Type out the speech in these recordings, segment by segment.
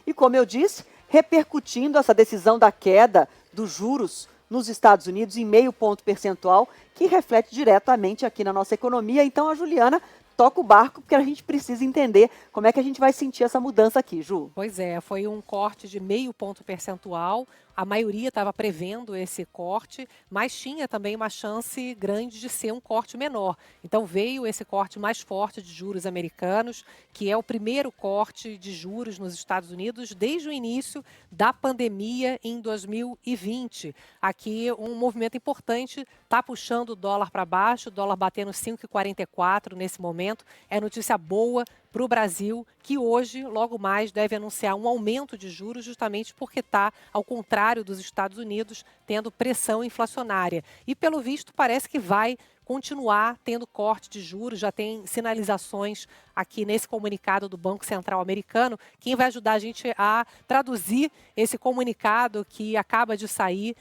E como eu disse, repercutindo essa decisão da queda dos juros nos Estados Unidos em meio ponto percentual, que reflete diretamente aqui na nossa economia. Então a Juliana toca o barco, porque a gente precisa entender como é que a gente vai sentir essa mudança aqui, Ju. Pois é, foi um corte de meio ponto percentual. A maioria estava prevendo esse corte, mas tinha também uma chance grande de ser um corte menor. Então veio esse corte mais forte de juros americanos, que é o primeiro corte de juros nos Estados Unidos desde o início da pandemia em 2020. Aqui um movimento importante está puxando o dólar para baixo, o dólar batendo 5,44 nesse momento. É notícia boa para o Brasil, que hoje, logo mais, deve anunciar um aumento de juros justamente porque está, ao contrário dos Estados Unidos, tendo pressão inflacionária. E, pelo visto, parece que vai continuar tendo corte de juros, já tem sinalizações aqui nesse comunicado do Banco Central americano. Quem vai ajudar a gente a traduzir esse comunicado que acaba de sair,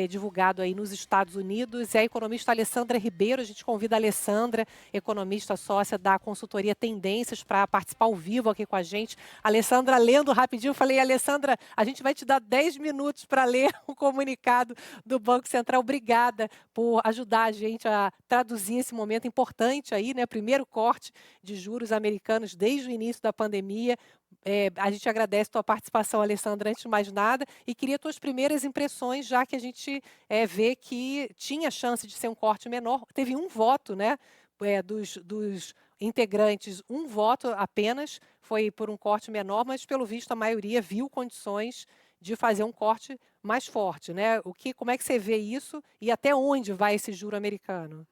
divulgado aí nos Estados Unidos, é a economista Alessandra Ribeiro. A gente convida a Alessandra, economista sócia da consultoria Tendências, para participar ao vivo aqui com a gente. Alessandra, lendo rapidinho, eu falei, Alessandra, a gente vai te dar 10 minutos para ler o comunicado do Banco Central. Obrigada por ajudar a gente a traduzir esse momento importante aí, né? Primeiro corte de juros americanos desde o início da pandemia. A gente agradece a tua participação, Alessandra, antes de mais nada, e queria tuas primeiras impressões, já que a gente vê que tinha chance de ser um corte menor. Teve um voto, né, dos integrantes, um voto apenas, foi por um corte menor, mas, pelo visto, a maioria viu condições de fazer um corte mais forte, né? Como é que você vê isso e até onde vai esse juro americano?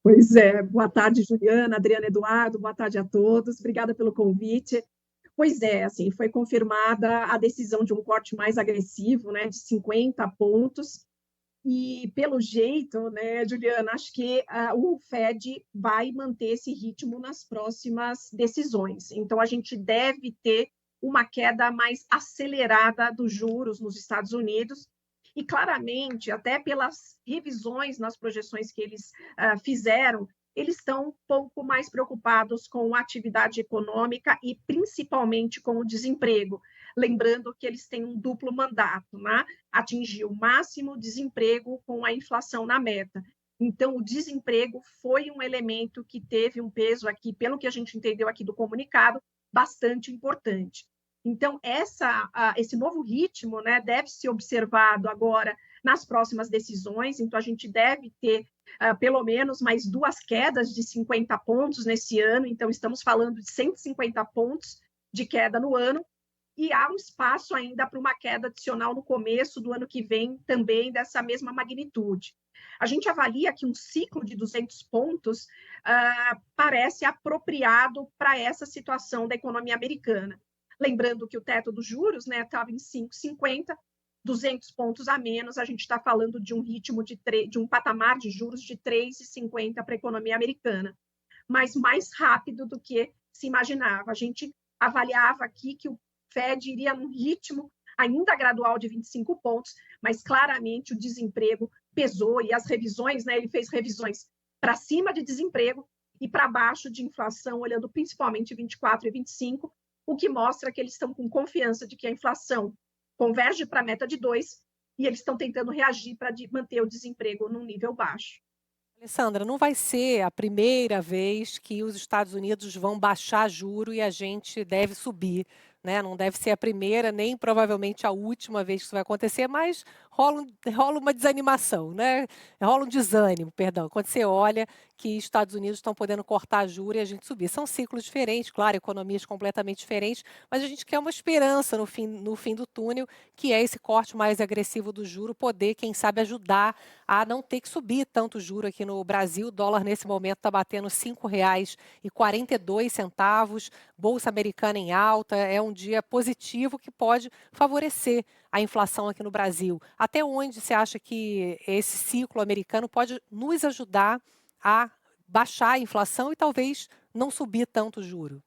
Pois é, boa tarde, Juliana, Adriana, Eduardo, boa tarde a todos, obrigada pelo convite. Pois é, assim, foi confirmada a decisão de um corte mais agressivo, né, de 50 pontos, e pelo jeito, né, Juliana, acho que o Fed vai manter esse ritmo nas próximas decisões. Então, a gente deve ter uma queda mais acelerada dos juros nos Estados Unidos, e claramente, até pelas revisões nas projeções que eles fizeram, eles estão um pouco mais preocupados com a atividade econômica e principalmente com o desemprego. Lembrando que eles têm um duplo mandato, né? Atingir o máximo desemprego com a inflação na meta. Então, o desemprego foi um elemento que teve um peso aqui, pelo que a gente entendeu aqui do comunicado, bastante importante. Então, esse novo ritmo, né, deve ser observado agora nas próximas decisões. Então, a gente deve ter pelo menos mais 2 quedas de 50 pontos nesse ano. Então, estamos falando de 150 pontos de queda no ano, e há um espaço ainda para uma queda adicional no começo do ano que vem, também dessa mesma magnitude. A gente avalia que um ciclo de 200 pontos parece apropriado para essa situação da economia americana. Lembrando que o teto dos juros estava em 5,50, 200 pontos a menos, a gente está falando de um ritmo de um patamar de juros de 3,50 para a economia americana, mas mais rápido do que se imaginava. A gente avaliava aqui que o Fed iria num ritmo ainda gradual de 25 pontos, mas claramente o desemprego pesou, e as revisões, né, ele fez revisões para cima de desemprego e para baixo de inflação, olhando principalmente 24 e 25, o que mostra que eles estão com confiança de que a inflação converge para a meta de 2, e eles estão tentando reagir para manter o desemprego num nível baixo. Alessandra, não vai ser a primeira vez que os Estados Unidos vão baixar juro e a gente deve subir, né? Não deve ser a primeira, nem provavelmente a última vez que isso vai acontecer, mas rola uma desanimação, né? Rola um desânimo, perdão, quando você olha que Estados Unidos estão podendo cortar juro e a gente subir. São ciclos diferentes, claro, economias completamente diferentes, mas a gente quer uma esperança no fim do túnel, que é esse corte mais agressivo do juro poder, quem sabe, ajudar a não ter que subir tanto juro aqui no Brasil. O dólar, nesse momento, está batendo R$ 5,42, Bolsa Americana em alta. É um dia positivo que pode favorecer a inflação aqui no Brasil. Até onde você acha que esse ciclo americano pode nos ajudar a baixar a inflação e talvez não subir tanto o juro?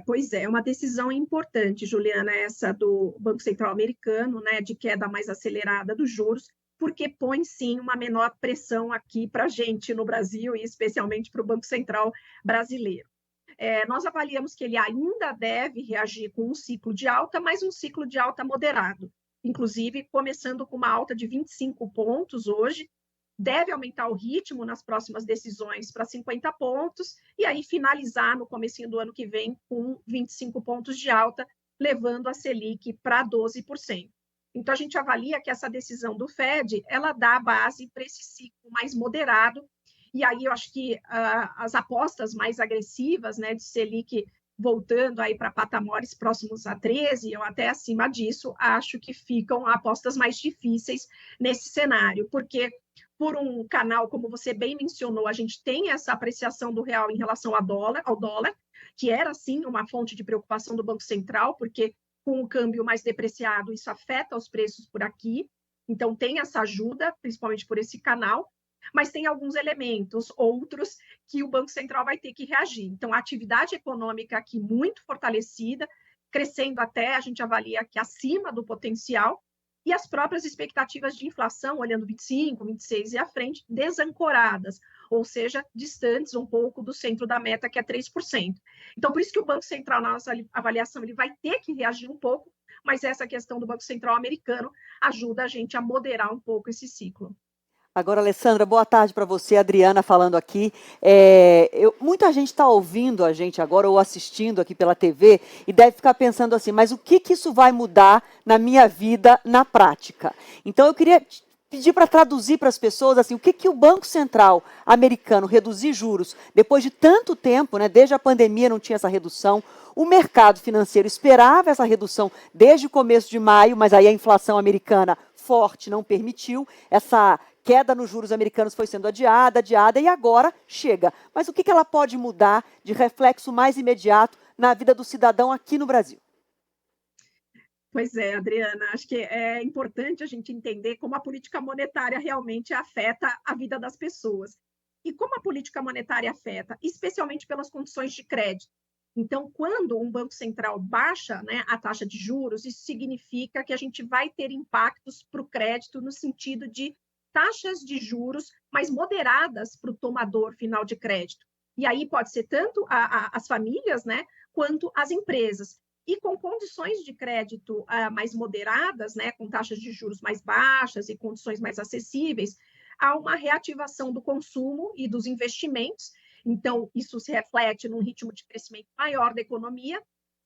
Pois é uma decisão importante, Juliana, essa do Banco Central americano, né, de queda mais acelerada dos juros, porque põe sim uma menor pressão aqui para a gente no Brasil, e especialmente para o Banco Central brasileiro. nós avaliamos que ele ainda deve reagir com um ciclo de alta, mas um ciclo de alta moderado, inclusive começando com uma alta de 25 pontos hoje, deve aumentar o ritmo nas próximas decisões para 50 pontos, e aí finalizar no comecinho do ano que vem com 25 pontos de alta, levando a Selic para 12%. Então, a gente avalia que essa decisão do Fed, ela dá a base para esse ciclo mais moderado, e aí eu acho que as apostas mais agressivas, né, de Selic voltando aí para patamares próximos a 13, ou até acima disso, acho que ficam apostas mais difíceis nesse cenário, porque por um canal, como você bem mencionou, a gente tem essa apreciação do real em relação ao dólar, que era, sim, uma fonte de preocupação do Banco Central, porque com o câmbio mais depreciado, isso afeta os preços por aqui. Então, tem essa ajuda, principalmente por esse canal, mas tem alguns elementos, outros, que o Banco Central vai ter que reagir. Então, a atividade econômica aqui muito fortalecida, crescendo até, a gente avalia que acima do potencial, e as próprias expectativas de inflação, olhando 25, 26 e à frente, desancoradas, ou seja, distantes um pouco do centro da meta, que é 3%. Então, por isso que o Banco Central, na nossa avaliação, ele vai ter que reagir um pouco, mas essa questão do Banco Central americano ajuda a gente a moderar um pouco esse ciclo. Agora, Alessandra, boa tarde para você, Adriana falando aqui. Muita gente está ouvindo a gente agora ou assistindo aqui pela TV e deve ficar pensando assim, mas o que isso vai mudar na minha vida na prática? Então, eu queria pedir para traduzir para as pessoas assim, o que o Banco Central americano reduzir juros depois de tanto tempo, né, desde a pandemia não tinha essa redução, o mercado financeiro esperava essa redução desde o começo de maio, mas aí a inflação americana forte não permitiu, essa queda nos juros americanos foi sendo adiada, e agora chega. Mas o que ela pode mudar de reflexo mais imediato na vida do cidadão aqui no Brasil? Pois é, Adriana, acho que é importante a gente entender como a política monetária realmente afeta a vida das pessoas. E como a política monetária afeta, especialmente pelas condições de crédito. Então, quando um Banco Central baixa, né, a taxa de juros, isso significa que a gente vai ter impactos para o crédito no sentido de taxas de juros mais moderadas para o tomador final de crédito. E aí pode ser tanto as famílias, né, quanto as empresas. E com condições de crédito mais moderadas, né, com taxas de juros mais baixas e condições mais acessíveis, há uma reativação do consumo e dos investimentos. Então, isso se reflete num ritmo de crescimento maior da economia,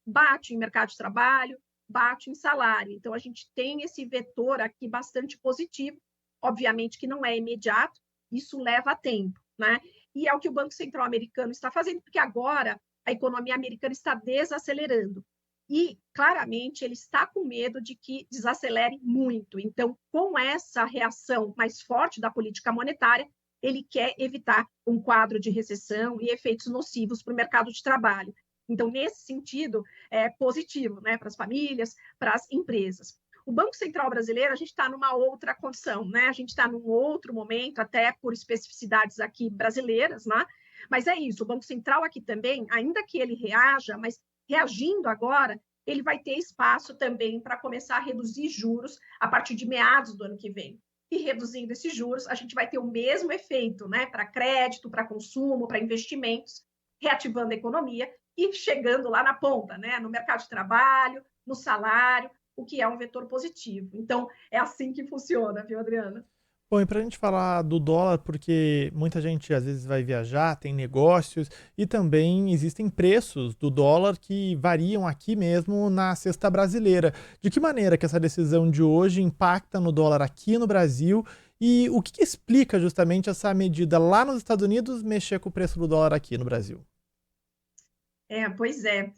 bate em mercado de trabalho, bate em salário. Então, a gente tem esse vetor aqui bastante positivo, obviamente que não é imediato, isso leva tempo, né? E é o que o Banco Central americano está fazendo, porque agora a economia americana está desacelerando. E, claramente, ele está com medo de que desacelere muito. Então, com essa reação mais forte da política monetária, ele quer evitar um quadro de recessão e efeitos nocivos para o mercado de trabalho. Então, nesse sentido, é positivo, né, para as famílias, para as empresas. O Banco Central brasileiro, a gente está numa outra condição, né? A gente está num outro momento, até por especificidades aqui brasileiras, né? Mas é isso, o Banco Central aqui também, ainda que ele reaja, mas reagindo agora, ele vai ter espaço também para começar a reduzir juros a partir de meados do ano que vem. E reduzindo esses juros, a gente vai ter o mesmo efeito, né, para crédito, para consumo, para investimentos, reativando a economia e chegando lá na ponta, né, no mercado de trabalho, no salário, o que é um vetor positivo. Então, é assim que funciona, viu, Adriana? Bom, e para a gente falar do dólar, porque muita gente às vezes vai viajar, tem negócios e também existem preços do dólar que variam aqui mesmo na cesta brasileira. De que maneira que essa decisão de hoje impacta no dólar aqui no Brasil e o que explica justamente essa medida lá nos Estados Unidos mexer com o preço do dólar aqui no Brasil? Pois é.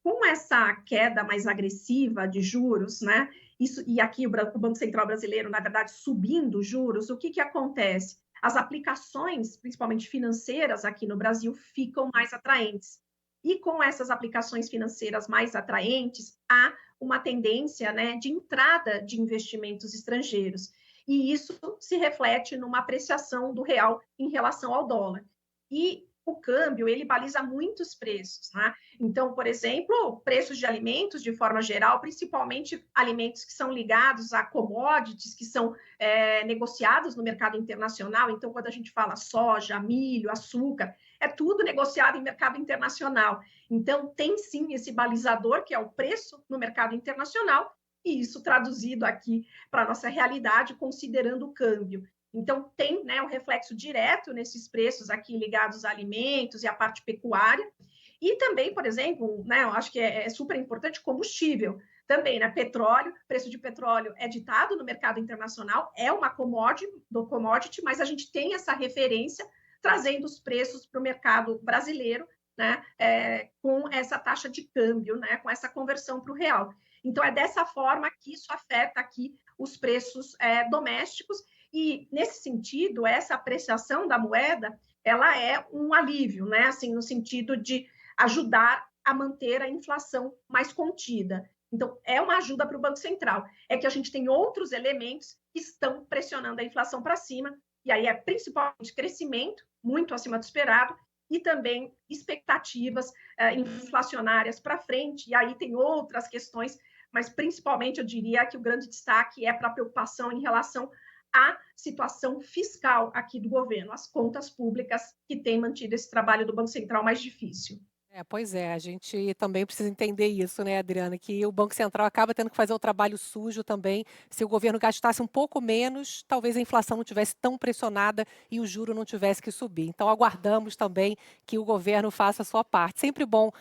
Com essa queda mais agressiva de juros, né? Isso, e aqui o Banco Central brasileiro, na verdade, subindo juros, o que acontece? As aplicações, principalmente financeiras aqui no Brasil, ficam mais atraentes. E com essas aplicações financeiras mais atraentes, há uma tendência, né, de entrada de investimentos estrangeiros. E isso se reflete numa apreciação do real em relação ao dólar. E o câmbio, ele baliza muitos preços, né? Então, por exemplo, preços de alimentos, de forma geral, principalmente alimentos que são ligados a commodities, que são negociados no mercado internacional. Então, quando a gente fala soja, milho, açúcar, é tudo negociado em mercado internacional. Então, tem sim esse balizador, que é o preço no mercado internacional, e isso traduzido aqui para a nossa realidade, considerando o câmbio. Então, tem, né, um reflexo direto nesses preços aqui ligados a alimentos e a parte pecuária. E também, por exemplo, né, eu acho que é super importante combustível. Também, né, petróleo, preço de petróleo é ditado no mercado internacional, é uma commodity, mas a gente tem essa referência trazendo os preços para o mercado brasileiro, né, com essa taxa de câmbio, né, com essa conversão para o real. Então, é dessa forma que isso afeta aqui os preços domésticos, e, nesse sentido, essa apreciação da moeda, ela é um alívio, né, assim, no sentido de ajudar a manter a inflação mais contida. Então, é uma ajuda para o Banco Central. É que a gente tem outros elementos que estão pressionando a inflação para cima, e aí é principalmente crescimento, muito acima do esperado, e também expectativas inflacionárias para frente, e aí tem outras questões, mas principalmente eu diria que o grande destaque é para a preocupação em relação à situação fiscal aqui do governo, as contas públicas que têm mantido esse trabalho do Banco Central mais difícil. Pois é, a gente também precisa entender isso, né, Adriana, que o Banco Central acaba tendo que fazer o trabalho sujo também. Se o governo gastasse um pouco menos, talvez a inflação não tivesse tão pressionada e o juro não tivesse que subir. Então, aguardamos também que o governo faça a sua parte. Sempre bom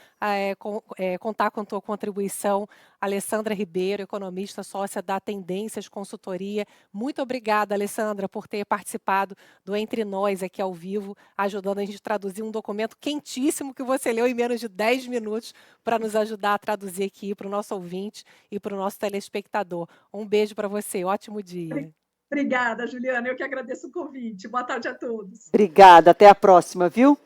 contar com a tua contribuição. Alessandra Ribeiro, economista, sócia da Tendências Consultoria. Muito obrigada, Alessandra, por ter participado do Entre Nós aqui ao vivo, ajudando a gente a traduzir um documento quentíssimo que você leu em menos de 10 minutos para nos ajudar a traduzir aqui para o nosso ouvinte e para o nosso telespectador. Um beijo para você, ótimo dia. Obrigada, Juliana, eu que agradeço o convite. Boa tarde a todos. Obrigada, até a próxima, viu?